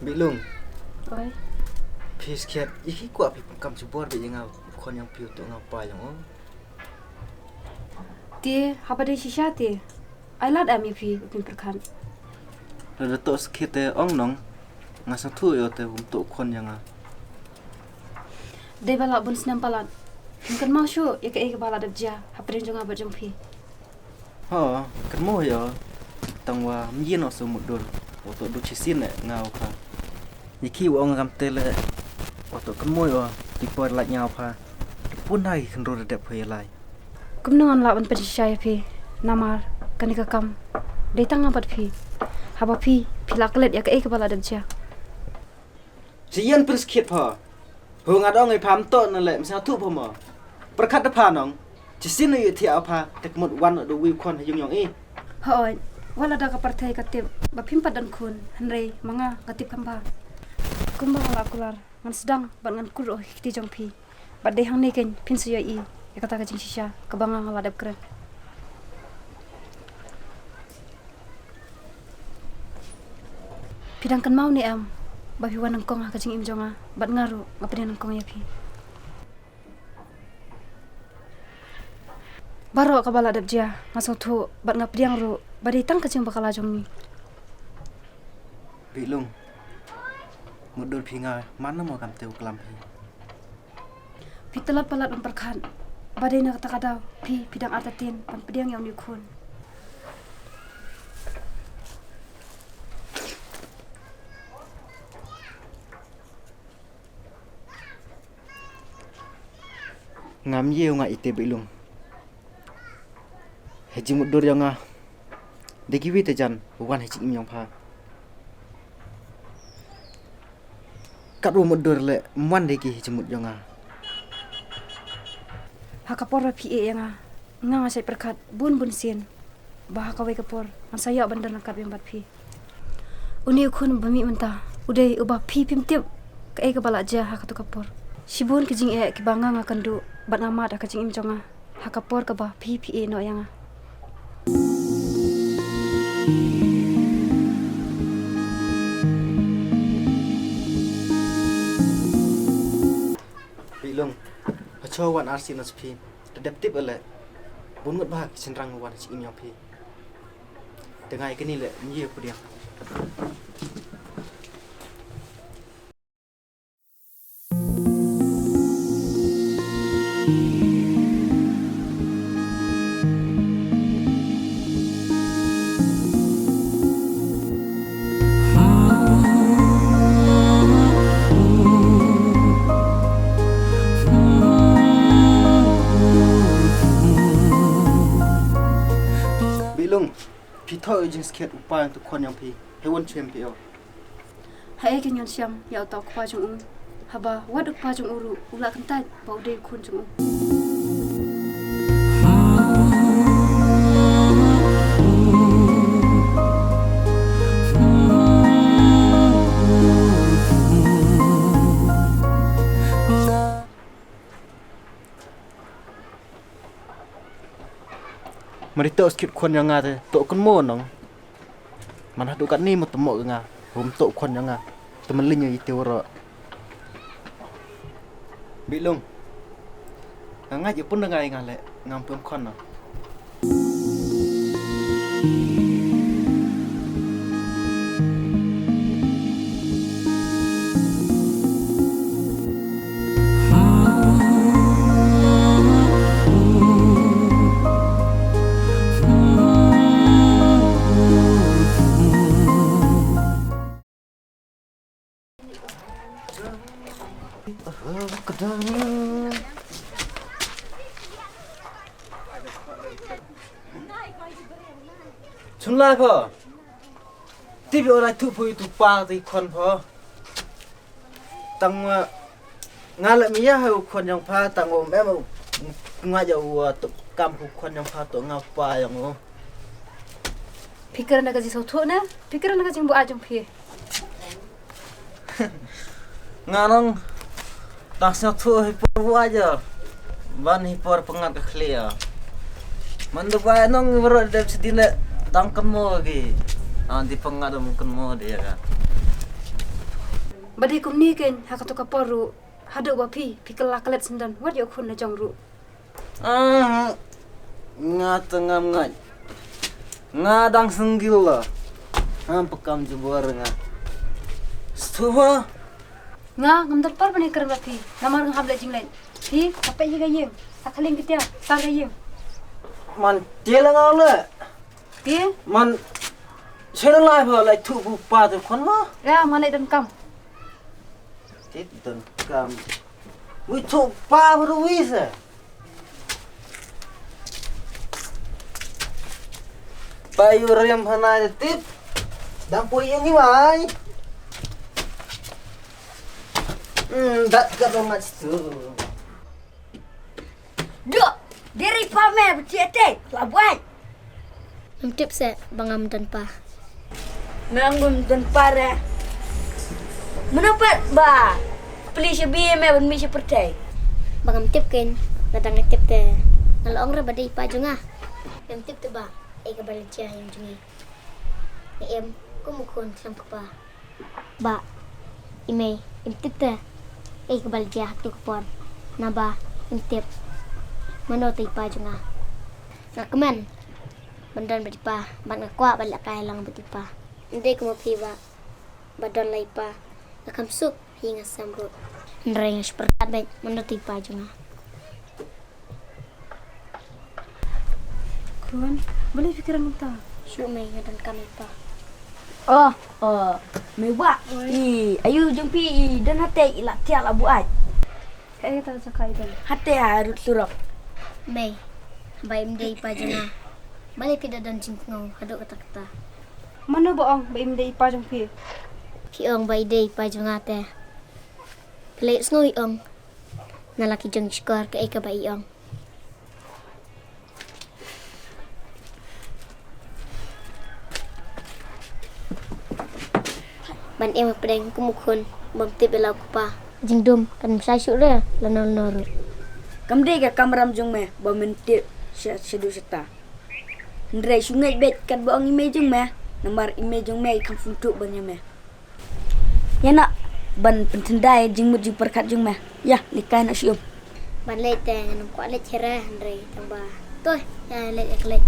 Bilung. Oi. Phi sket iki kuat pi kam cebor be ngau kon yang pi untuk ngapa yang Ti haba de shisha ti. Ai lat am pi pin perkan. Ada tok sket ong nong ngasang tu yo te untuk kon yang De bala bun snam palat. Mungkin mau syu ya ke bala dabja. Haba de jonga ba jompi. Ha, kan mo yo tangwa mien no sumut dul. Oto du chisin ngau ka. Iki wong ngam tele oto kan mo yo di por la nyau pa. Pun nai kan ro dep phai lai. Kumnongan la ban shisha ya pi. Namar kanika kam. De tang ngapat pi. Haba pi laklet ya ke bala dabja. Sian pun sket pa. Hong adong ai pham to na le msa tu pho mo. Prakhat da pha nong. Chisin yu thi apa tek mot wan do wi kon yung yong e. Hoi, wala da ka partai katip. Ba pimpat dan kun hanrei manga katip kamba. Kumba wala kular ngan sedang ban ngan kur ti jong pi. Ba de hang ne ken pin su i. Ya kata ka jing shisha ka banga wala dab kre. Pidang kan mau ni am. Ba pi wan kong ka jing im jonga. Bat ngaru ngapin kong ya pi. Baro ka bala dab dia ngasong thu bat ngapriang ru bari tang ka jing bakala jong ni. Bilung. Mudul pinga mana mo kam teu klam pi. Pitelat palat memperkan. Badai na kata kadaw pi pidang artatin pan pidang yang nikun. Ngam yeu nga ite bilung. Heji mudur yang dekiwi te jan wan heji im yang pha. Kat ru mudur le man deki heji mud yang Hakapor pi e yang nga sai perkat bun sin. Bah ka we kapor an saya bandar nak yang bat pi. Uni kun bami mentah. Udai ubah pi pimtip ka ka bala ja hakatu kapor. Sibun kijing ki banga nga kandu bat nama da kajing im jonga. Hakapor ka bah pi e no yang Bilung. Hacho wan arsi nas pi. Dedep tip ele. Bun ngot bah senrang wan heji im yang pi. Dengai ke ni le ye pu dia. Pito ujing sket upaya untuk kon yang pi hewan champion. hai ke nyon siam ya ta kwa jong haba wad kwa jong uru ula kentai ba ude kun jong Mari tok skit kon yang ngate tok kon mo nong. Mana tu kat ni mo temo nga. Hum tok kon yang nga. Temen linya ite ora. Bilung. Nga je pun ngai ngale ngampun kon no. Chunlai pho. Tibi ora tu pui tu pa ti kon pho. Tang ngala mi ya hu kon yang pha tang om em nga jau tu kam hu kon yang pha tu nga pa yang o. pikiran na kaji so na pikiran na kaji bu ajong pi Nganong tak tu hipo aja. Ban hipo pengat ke clear. Mandu ba nong bro de sedile tangkem mo lagi. Di pengat mungkin mo dia kan. Badai kum ni kan hak tu kapor ru. Hadu ba pi kelak kelet sendan. Wat yo khun na jong ru. Nga tengam ngat. Nga dang senggil lah. Pekam jebor nga. Stuha. Nga ngam dal par bani kerang ba pi. Namar ngam habla jing lain. Pi apa ye ga yeng. Sakaling ketia. Sang ga yeng. Man tela ngale. Pi Man Sera lai pha lai thu bu pa tu khon ma. ra malai dan kam. Tết tần cam. Mui thu pa bu wi se. Pa yu rem hana de tip. Dang poi yang ni mai. Dat ka dong mat tu. Duk, diri pamer bercete, labuan. Tip se bangam dan pa. Menanggung dan para. Mendapat ba. Peli sebi me ben mi seperti. Bangam tip ken nadang tip te. Nalong ra badai pa junga. Em tip te ba. Ai ka balja yang jungi. Em ko mukon sam ka pa. Ba. Ime em tip te. Ai ka balja tu ka pon. Na ba em tip. Mano te pa junga. Nak kemen. Bandan bertipa, ban ngakwa balak kaya lang bertipa. Hindi ko mapiba, badan lay pa, nakamsuk hingga sambut. Ndray nga sepertat baik menutipa juga. Kun, boleh fikiran kita. Sumay nga dan kami pa. Mewah. Ayu jumpi dan hati ilat tiak labuan. Kaya kita sakai dan. Hati harus surap. May, bayam day pa juga. Balik tidak dan cingkong hadok kata-kata. Mana boong baim dai pa jong pi. Kiong bay day pa juga te. Pelik ngoy ong. Nalaki jeng SHUKOR ke eka bay ong. Ban em pedeng kumukun bam tip belau kupa. Jing dum kan sai syuk re lanol-nol. Kamde ka kamram jung me, bamentip sedu seta. Ndrai sungai bet kat boong ime jung me. Nambar ime jung me kam funtuk banyak me. Ya nak ban pentendai jing mut jing perkat jung me. Ya likai nak sium. Ban leit te nganam kwa leit chere ndrei tamba. Toy ya leit ek leit.